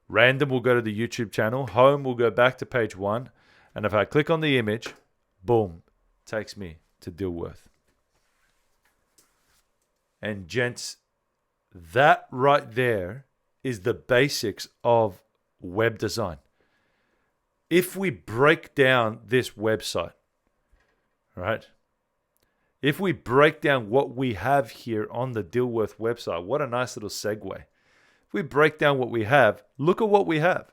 Random will go to the YouTube channel. Home will go back to page 1. And if I click on the image, boom, takes me to Dilworth. And gents, that right there is the basics of web design. If we break down this website, right? If we break down what we have here on the Dilworth website, what a nice little segue. If we break down what we have, look at what we have.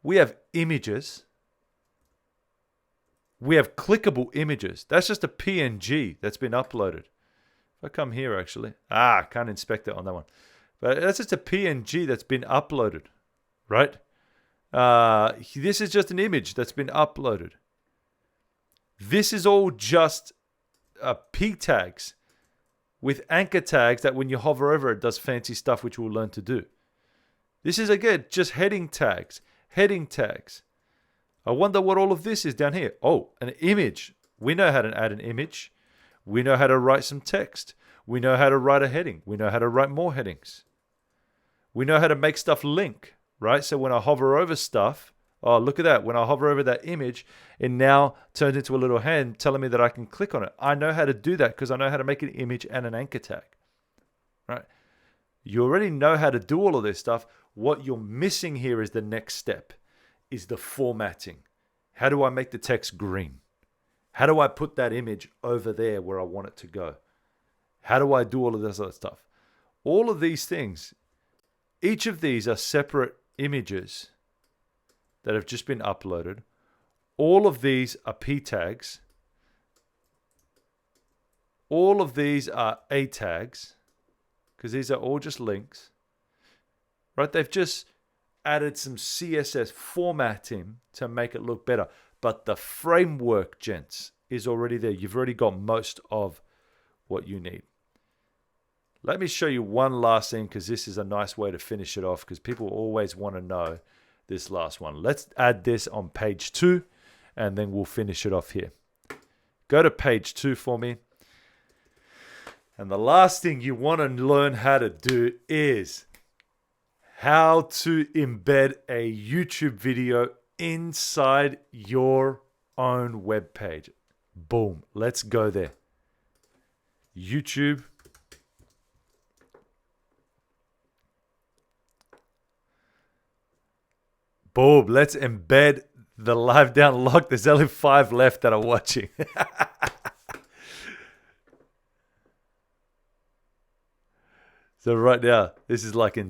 We have images. We have clickable images. That's just a PNG that's been uploaded. If I come here, actually. I can't inspect it on that one. But that's just a PNG that's been uploaded, right? This is just an image that's been uploaded. This is all just p tags with anchor tags that when you hover over it does fancy stuff, which we'll learn to do. This is, again, just heading tags. Heading tags. I wonder what all of this is down here. Oh, an image. We know how to add an image. We know how to write some text. We know how to write a heading. We know how to write more headings. We know how to make stuff link, right? So when I hover over stuff, oh, look at that. When I hover over that image, it now turns into a little hand telling me that I can click on it. I know how to do that because I know how to make an image and an anchor tag, right? You already know how to do all of this stuff. What you're missing here is the next step, is the formatting. How do I make the text green? How do I put that image over there where I want it to go? How do I do all of this other stuff? All of these things, each of these are separate images that have just been uploaded. All of these are p tags. All of these are a tags, because these are all just links, right? They've just added some CSS formatting to make it look better. But the framework, gents, is already there. You've already got most of what you need. Let me show you one last thing, because this is a nice way to finish it off, because people always want to know this last one. Let's add this on page 2, and then we'll finish it off here. Go to page 2 for me. And the last thing you want to learn how to do is how to embed a YouTube video inside your own web page. Boom. Let's go there. YouTube. Boom. Let's embed the live down lock. There's only 5 left that are watching. So right now, this is like in